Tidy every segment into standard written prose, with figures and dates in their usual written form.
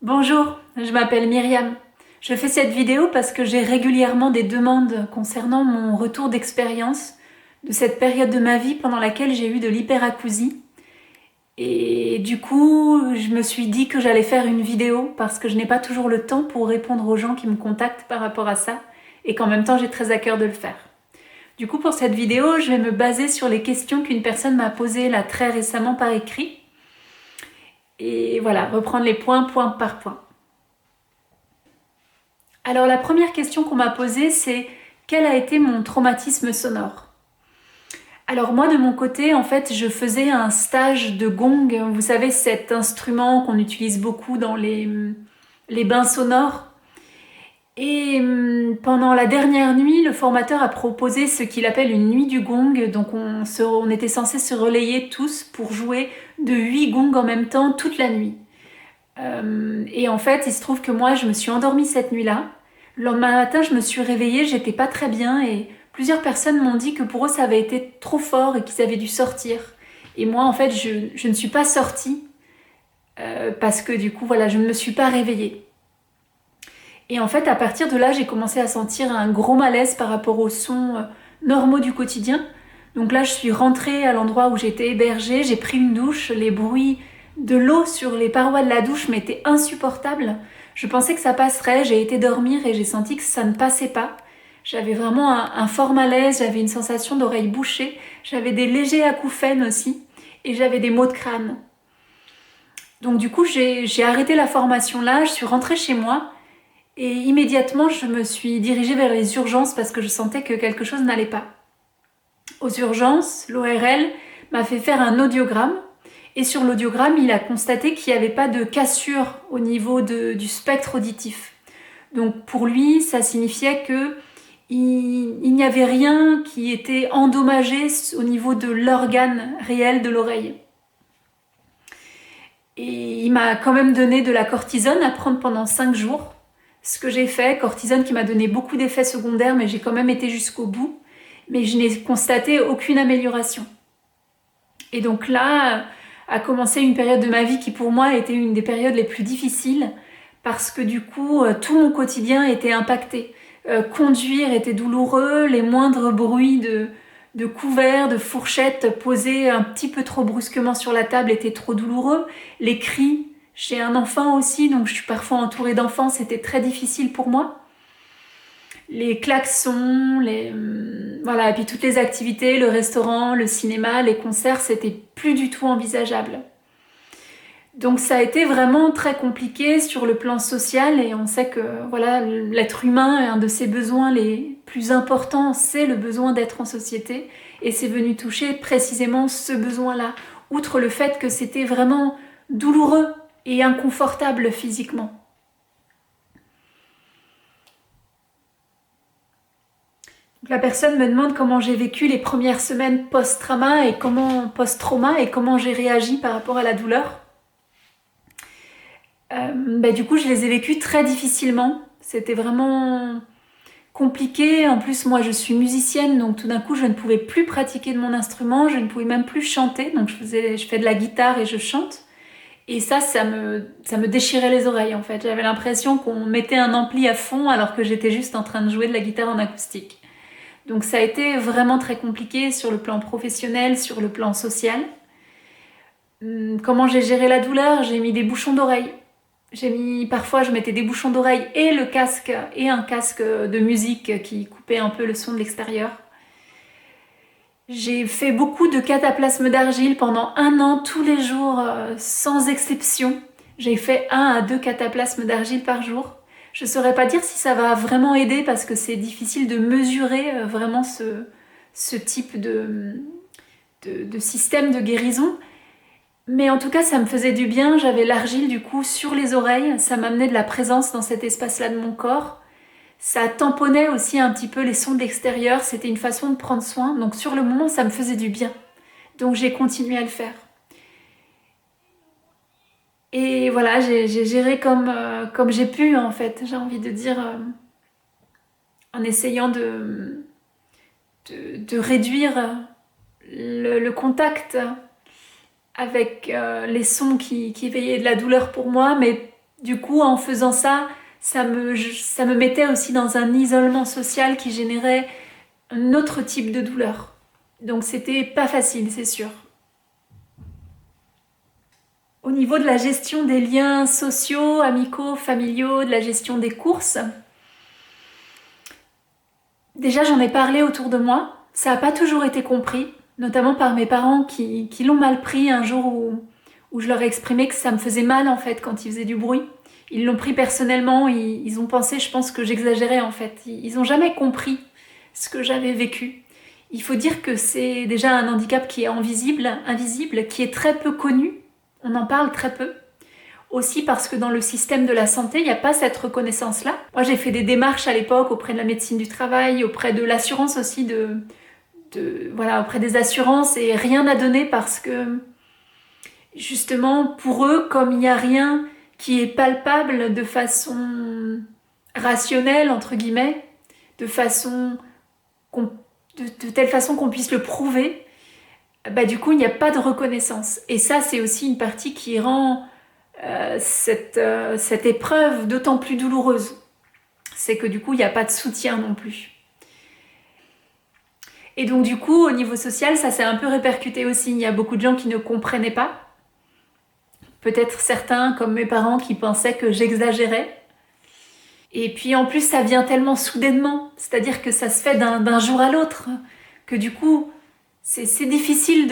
Bonjour, je m'appelle Myriam. Je fais cette vidéo parce que j'ai régulièrement des demandes concernant mon retour d'expérience de cette période de ma vie pendant laquelle j'ai eu de l'hyperacousie. Et du coup, je me suis dit que j'allais faire une vidéo parce que je n'ai pas toujours le temps pour répondre aux gens qui me contactent par rapport à ça et qu'en même temps j'ai très à cœur de le faire. Du coup, pour cette vidéo, je vais me baser sur les questions qu'une personne m'a posées là très récemment par écrit. Et voilà, reprendre les points point par point. Alors la première question qu'on m'a posée, c'est quel a été mon traumatisme sonore? Alors moi de mon côté, en fait, je faisais un stage de gong. Vous savez, cet instrument qu'on utilise beaucoup dans les bains sonores. Et pendant la dernière nuit, le formateur a proposé ce qu'il appelle une nuit du gong. Donc on était censé se relayer tous pour jouer de 8 gongs en même temps toute la nuit. Et en fait, il se trouve que moi, je me suis endormie cette nuit-là. Le lendemain matin, je me suis réveillée, j'étais pas très bien et plusieurs personnes m'ont dit que pour eux, ça avait été trop fort et qu'ils avaient dû sortir. Et moi, en fait, je ne suis pas sortie parce que du coup, voilà, je ne me suis pas réveillée. Et en fait, à partir de là, j'ai commencé à sentir un gros malaise par rapport aux sons normaux du quotidien. Donc là, je suis rentrée à l'endroit où j'étais hébergée, j'ai pris une douche, les bruits de l'eau sur les parois de la douche m'étaient insupportables. Je pensais que ça passerait, j'ai été dormir et j'ai senti que ça ne passait pas. J'avais vraiment un fort malaise, j'avais une sensation d'oreille bouchée, j'avais des légers acouphènes aussi et j'avais des maux de crâne. Donc du coup, j'ai arrêté la formation là, je suis rentrée chez moi et immédiatement, je me suis dirigée vers les urgences parce que je sentais que quelque chose n'allait pas. Aux urgences, l'ORL m'a fait faire un audiogramme et sur l'audiogramme, il a constaté qu'il n'y avait pas de cassure au niveau du spectre auditif. Donc pour lui, ça signifiait que il n'y avait rien qui était endommagé au niveau de l'organe réel de l'oreille. Et il m'a quand même donné de la cortisone à prendre pendant 5 jours. Ce que j'ai fait, cortisone qui m'a donné beaucoup d'effets secondaires, mais j'ai quand même été jusqu'au bout. Mais je n'ai constaté aucune amélioration. Et donc là a commencé une période de ma vie qui pour moi a été une des périodes les plus difficiles parce que du coup tout mon quotidien était impacté. Conduire était douloureux, les moindres bruits de couverts, de fourchettes posées un petit peu trop brusquement sur la table étaient trop douloureux. Les cris, j'ai un enfant aussi, donc je suis parfois entourée d'enfants, c'était très difficile pour moi. Les klaxons, voilà, et puis toutes les activités, le restaurant, le cinéma, les concerts, c'était plus du tout envisageable. Donc ça a été vraiment très compliqué sur le plan social et on sait que voilà, l'être humain, un de ses besoins les plus importants, c'est le besoin d'être en société et c'est venu toucher précisément ce besoin-là, outre le fait que c'était vraiment douloureux et inconfortable physiquement. La personne me demande comment j'ai vécu les premières semaines post-trauma et post-trauma et comment j'ai réagi par rapport à la douleur. Du coup, je les ai vécues très difficilement. C'était vraiment compliqué. En plus, moi, je suis musicienne, donc tout d'un coup, je ne pouvais plus pratiquer de mon instrument, je ne pouvais même plus chanter. Donc, je fais de la guitare et je chante. Et ça me déchirait les oreilles, en fait. J'avais l'impression qu'on mettait un ampli à fond alors que j'étais juste en train de jouer de la guitare en acoustique. Donc, ça a été vraiment très compliqué sur le plan professionnel, sur le plan social. Comment j'ai géré la douleur? J'ai mis des bouchons d'oreille. Parfois je mettais des bouchons d'oreille et le casque et un casque de musique qui coupait un peu le son de l'extérieur. J'ai fait beaucoup de cataplasmes d'argile pendant 1 an, tous les jours, sans exception. J'ai fait 1 à 2 cataplasmes d'argile par jour. Je ne saurais pas dire si ça va vraiment aider parce que c'est difficile de mesurer vraiment ce type de système de guérison. Mais en tout cas, ça me faisait du bien. J'avais l'argile du coup sur les oreilles. Ça m'amenait de la présence dans cet espace-là de mon corps. Ça tamponnait aussi un petit peu les sons de l'extérieur. C'était une façon de prendre soin. Donc sur le moment, ça me faisait du bien. Donc j'ai continué à le faire. Et voilà, j'ai géré comme j'ai pu en fait. J'ai envie de dire en essayant de réduire le contact avec les sons qui éveillaient de la douleur pour moi, mais Du coup, en faisant ça, ça me mettait aussi dans un isolement social qui générait un autre type de douleur. Donc c'était pas facile, c'est sûr. Au niveau de la gestion des liens sociaux, amicaux, familiaux, de la gestion des courses, déjà j'en ai parlé autour de moi. Ça n'a pas toujours été compris, notamment par mes parents qui l'ont mal pris un jour où je leur ai exprimé que ça me faisait mal en fait quand ils faisaient du bruit. Ils l'ont pris personnellement, ils ont pensé, je pense, que j'exagérais en fait. Ils n'ont jamais compris ce que j'avais vécu. Il faut dire que c'est déjà un handicap qui est invisible, qui est très peu connu. On en parle très peu. Aussi parce que dans le système de la santé, il n'y a pas cette reconnaissance-là. Moi, j'ai fait des démarches à l'époque auprès de la médecine du travail, auprès de l'assurance aussi, voilà, auprès des assurances, et rien n'a donné parce que, justement, pour eux, comme il n'y a rien qui est palpable de façon rationnelle, entre guillemets, de façon de telle façon qu'on puisse le prouver, bah du coup il n'y a pas de reconnaissance. Et ça c'est aussi une partie qui rend cette épreuve d'autant plus douloureuse. C'est que du coup il n'y a pas de soutien non plus. Et donc du coup au niveau social ça s'est un peu répercuté aussi. Il y a beaucoup de gens qui ne comprenaient pas. Peut-être certains comme mes parents qui pensaient que j'exagérais. Et puis en plus ça vient tellement soudainement, c'est-à-dire que ça se fait d'un jour à l'autre, que du coup c'est difficile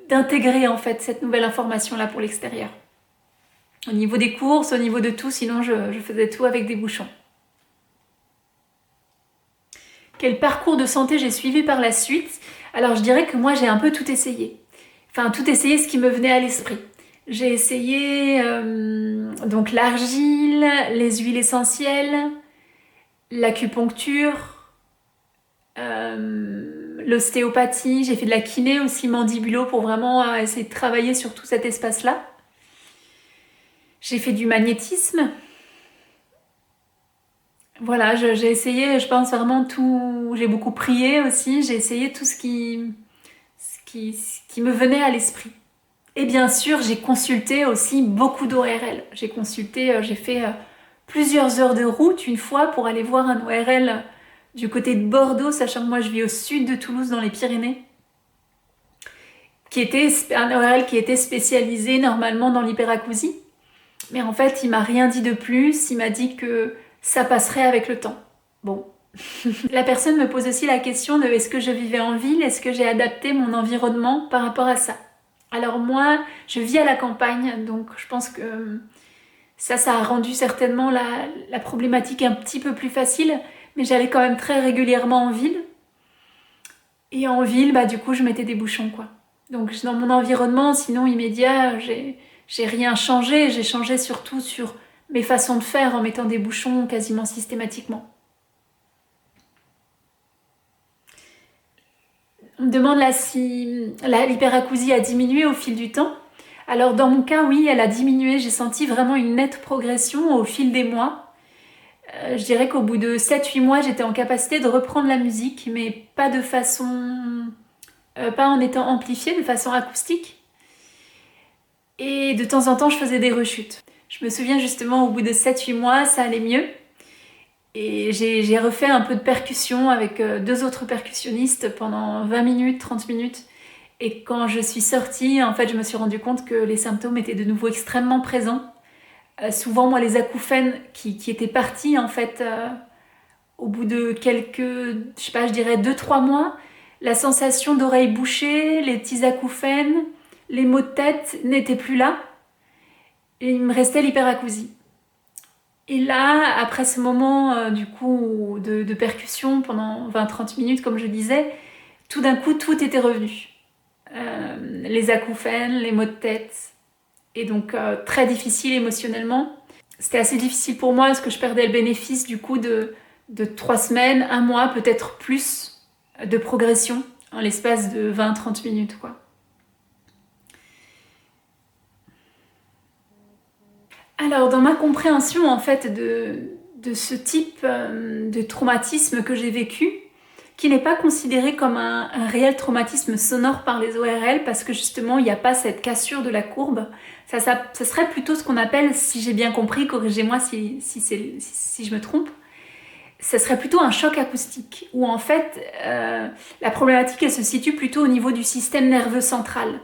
d'intégrer en fait cette nouvelle information-là pour l'extérieur. Au niveau des courses, au niveau de tout, sinon je faisais tout avec des bouchons. Quel parcours de santé j'ai suivi par la suite? Alors je dirais que moi j'ai un peu tout essayé. Enfin tout essayé ce qui me venait à l'esprit. J'ai essayé donc l'argile, les huiles essentielles, l'acupuncture, l'ostéopathie, j'ai fait de la kiné aussi mandibulo pour vraiment essayer de travailler sur tout cet espace-là. J'ai fait du magnétisme. Voilà, j'ai essayé, je pense vraiment tout. J'ai beaucoup prié aussi, j'ai essayé tout ce qui me venait à l'esprit. Et bien sûr, j'ai consulté aussi beaucoup d'ORL. J'ai fait plusieurs heures de route une fois pour aller voir un ORL du côté de Bordeaux, sachant que moi je vis au sud de Toulouse dans les Pyrénées, qui était un ORL qui était spécialisé normalement dans l'hyperacousie. Mais en fait, il m'a rien dit de plus, il m'a dit que ça passerait avec le temps. Bon. La personne me pose aussi la question de est-ce que je vivais en ville, est-ce que j'ai adapté mon environnement par rapport à ça. Alors moi, je vis à la campagne, donc je pense que ça a rendu certainement la problématique un petit peu plus facile, mais j'allais quand même très régulièrement en ville. Et en ville, bah du coup, je mettais des bouchons, quoi. Donc dans mon environnement, sinon immédiat, j'ai rien changé. J'ai changé surtout sur mes façons de faire en mettant des bouchons quasiment systématiquement. On me demande là si l'hyperacousie a diminué au fil du temps. Alors dans mon cas, oui, elle a diminué. J'ai senti vraiment une nette progression au fil des mois. Je dirais qu'au bout de 7-8 mois, j'étais en capacité de reprendre la musique, mais pas de façon... pas en étant amplifiée, de façon acoustique. Et de temps en temps, je faisais des rechutes. Je me souviens justement, au bout de 7-8 mois, ça allait mieux. Et j'ai refait un peu de percussion avec 2 autres percussionnistes pendant 20 minutes, 30 minutes. Et quand je suis sortie, en fait, je me suis rendu compte que les symptômes étaient de nouveau extrêmement présents. Souvent, moi, les acouphènes qui étaient partis, en fait, au bout de quelques, je sais pas, je dirais 2-3 mois, la sensation d'oreille bouchée, les petits acouphènes, les maux de tête n'étaient plus là. Et il me restait l'hyperacousie. Et là, après ce moment du coup de percussion pendant 20-30 minutes, comme je disais, tout d'un coup, tout était revenu. Les acouphènes, les maux de tête. Et donc, très difficile émotionnellement. C'était assez difficile pour moi parce que je perdais le bénéfice du coup de 3 semaines, 1 mois, peut-être plus de progression en l'espace de 20-30 minutes, quoi. Alors, dans ma compréhension en fait de ce type de traumatisme que j'ai vécu, qui n'est pas considéré comme un réel traumatisme sonore par les ORL parce que justement il n'y a pas cette cassure de la courbe. Ça serait plutôt ce qu'on appelle, si j'ai bien compris, corrigez-moi si je me trompe, ça serait plutôt un choc acoustique où en fait la problématique elle se situe plutôt au niveau du système nerveux central.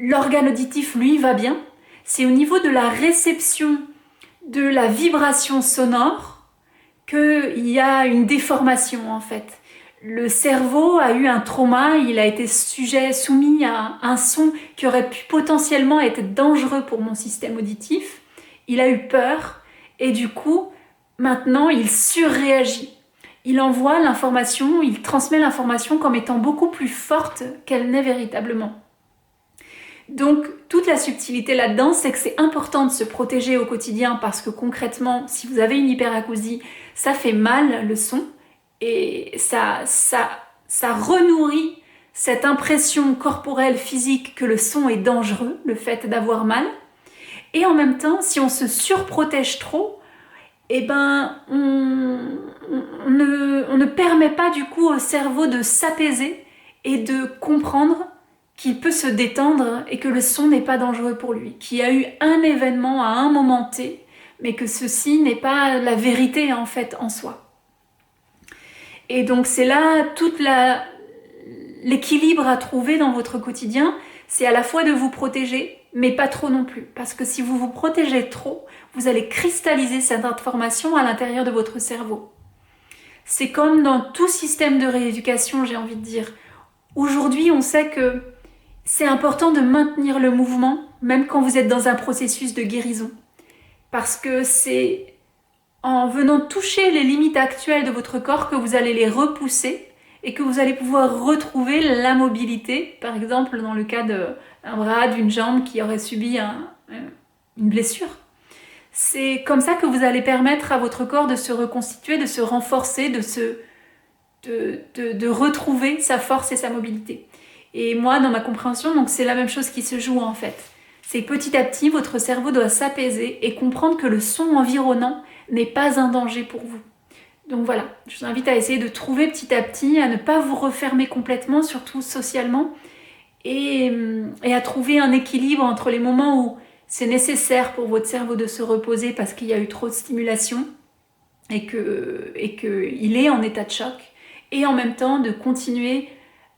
L'organe auditif lui va bien, c'est au niveau de la réception de la vibration sonore qu'il y a une déformation en fait. Le cerveau a eu un trauma, il a été soumis à un son qui aurait pu potentiellement être dangereux pour mon système auditif. Il a eu peur et du coup, maintenant, il surréagit. Il envoie l'information, il transmet l'information comme étant beaucoup plus forte qu'elle n'est véritablement. Donc, toute la subtilité là-dedans, c'est que c'est important de se protéger au quotidien parce que concrètement, si vous avez une hyperacousie, ça fait mal le son et ça renourrit cette impression corporelle, physique que le son est dangereux, le fait d'avoir mal. Et en même temps, si on se surprotège trop, eh ben, on ne permet pas du coup au cerveau de s'apaiser et de comprendre qu'il peut se détendre et que le son n'est pas dangereux pour lui, qu'il y a eu un événement à un moment T, mais que ceci n'est pas la vérité en fait en soi. Et donc c'est là tout l'équilibre à trouver dans votre quotidien, c'est à la fois de vous protéger, mais pas trop non plus. Parce que si vous vous protégez trop, vous allez cristalliser cette information à l'intérieur de votre cerveau. C'est comme dans tout système de rééducation, j'ai envie de dire. Aujourd'hui, on sait que c'est important de maintenir le mouvement, même quand vous êtes dans un processus de guérison. Parce que c'est en venant toucher les limites actuelles de votre corps que vous allez les repousser et que vous allez pouvoir retrouver la mobilité, par exemple dans le cas d'un bras, d'une jambe qui aurait subi une blessure. C'est comme ça que vous allez permettre à votre corps de se reconstituer, de se renforcer, de retrouver sa force et sa mobilité. Et moi, dans ma compréhension, donc c'est la même chose qui se joue en fait. C'est petit à petit, votre cerveau doit s'apaiser et comprendre que le son environnant n'est pas un danger pour vous. Donc voilà, je vous invite à essayer de trouver petit à petit, à ne pas vous refermer complètement, surtout socialement, et à trouver un équilibre entre les moments où c'est nécessaire pour votre cerveau de se reposer parce qu'il y a eu trop de stimulation et qu'il est en état de choc, et en même temps de continuer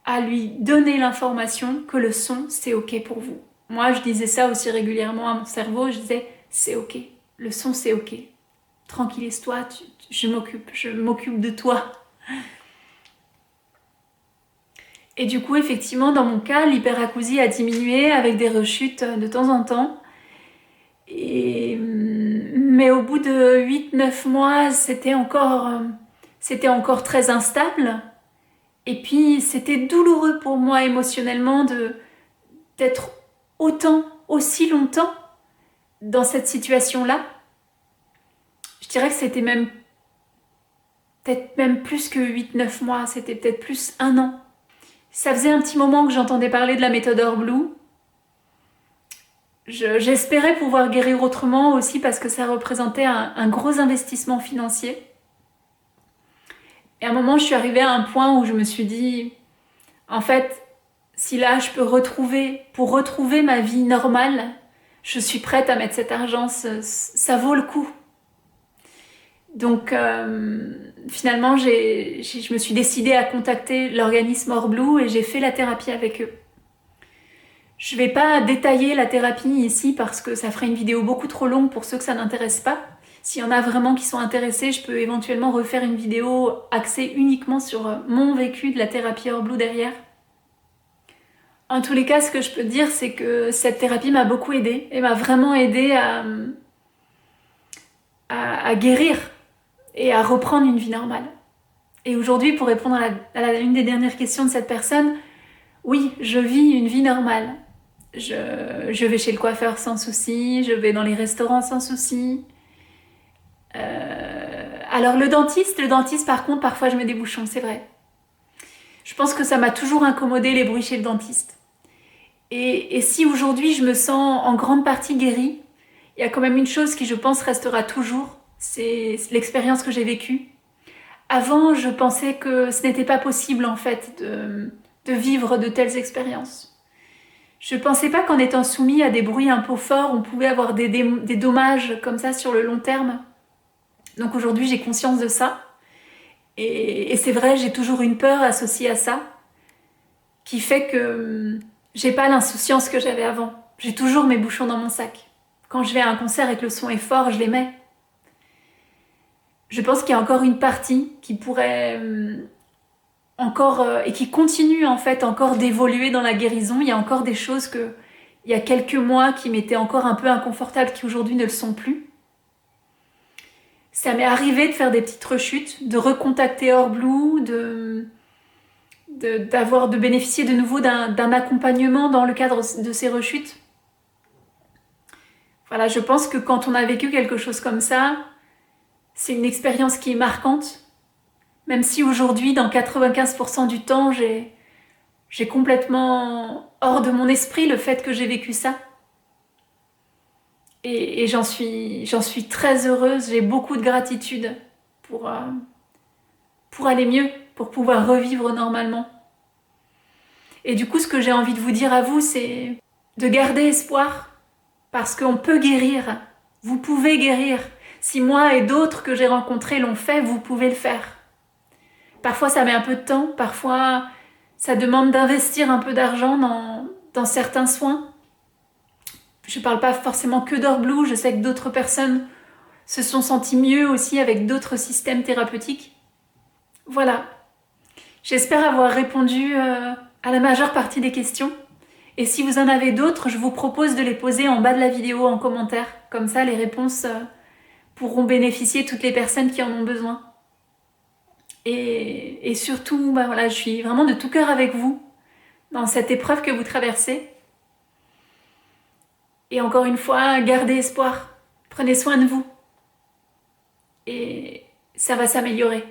à lui donner l'information que le son, c'est ok pour vous. Moi, je disais ça aussi régulièrement à mon cerveau, je disais, c'est ok, le son, c'est ok. Tranquillise-toi, je m'occupe de toi. Et du coup, effectivement, dans mon cas, l'hyperacousie a diminué avec des rechutes de temps en temps. Mais au bout de 8-9 mois, c'était encore très instable. Et puis, c'était douloureux pour moi émotionnellement d'être aussi longtemps dans cette situation-là. Je dirais que c'était peut-être même plus que 8-9 mois, c'était peut-être plus 1 an. Ça faisait un petit moment que j'entendais parler de la méthode Orblou. J'espérais pouvoir guérir autrement aussi parce que ça représentait un gros investissement financier. Et à un moment, je suis arrivée à un point où je me suis dit, en fait, si là je peux pour retrouver ma vie normale, je suis prête à mettre cet argent, ça vaut le coup. Donc finalement, je me suis décidée à contacter l'organisme Orblou et j'ai fait la thérapie avec eux. Je ne vais pas détailler la thérapie ici parce que ça ferait une vidéo beaucoup trop longue pour ceux que ça n'intéresse pas. S'il y en a vraiment qui sont intéressés, je peux éventuellement refaire une vidéo axée uniquement sur mon vécu de la thérapie Orblou derrière. En tous les cas, ce que je peux dire, c'est que cette thérapie m'a beaucoup aidée et m'a vraiment aidée à guérir et à reprendre une vie normale. Et aujourd'hui, pour répondre à une des dernières questions de cette personne, oui, je vis une vie normale. Je vais chez le coiffeur sans souci, je vais dans les restaurants sans souci. Alors le dentiste par contre, parfois je mets des bouchons, c'est vrai. Je pense que ça m'a toujours incommodé les bruits chez le dentiste. Et si aujourd'hui je me sens en grande partie guérie, il y a quand même une chose qui je pense restera toujours, c'est l'expérience que j'ai vécue Avant, je pensais que ce n'était pas possible en fait de vivre de telles expériences. Je pensais pas qu'en étant soumis à des bruits un peu forts, on pouvait avoir des dommages comme ça sur le long terme. Donc aujourd'hui, j'ai conscience de ça. Et c'est vrai, j'ai toujours une peur associée à ça, qui fait que j'ai pas l'insouciance que j'avais avant. J'ai toujours mes bouchons dans mon sac. Quand je vais à un concert et que le son est fort, je les mets. Je pense qu'il y a encore une partie qui pourrait encore et qui continue en fait encore d'évoluer dans la guérison. Il y a encore des choses que il y a quelques mois qui m'étaient encore un peu inconfortables, qui aujourd'hui ne le sont plus. Ça m'est arrivé de faire des petites rechutes, de recontacter Or Blue, de bénéficier de nouveau d'un accompagnement dans le cadre de ces rechutes. Voilà, je pense que quand on a vécu quelque chose comme ça, c'est une expérience qui est marquante. Même si aujourd'hui, dans 95% du temps, j'ai complètement hors de mon esprit le fait que j'ai vécu ça. Et j'en suis très heureuse, j'ai beaucoup de gratitude pour, pour aller mieux, pour pouvoir revivre normalement. Et du coup, ce que j'ai envie de vous dire à vous, c'est de garder espoir, parce qu'on peut guérir. Vous pouvez guérir. Si moi et d'autres que j'ai rencontrés l'ont fait, vous pouvez le faire. Parfois, ça met un peu de temps, parfois, ça demande d'investir un peu d'argent dans certains soins. Je ne parle pas forcément que d'Or Blue, je sais que d'autres personnes se sont senties mieux aussi avec d'autres systèmes thérapeutiques. Voilà. J'espère avoir répondu à la majeure partie des questions. Et si vous en avez d'autres, je vous propose de les poser en bas de la vidéo en commentaire. Comme ça, les réponses pourront bénéficier toutes les personnes qui en ont besoin. Et surtout, voilà, je suis vraiment de tout cœur avec vous dans cette épreuve que vous traversez. Et encore une fois, gardez espoir. Prenez soin de vous. Et ça va s'améliorer.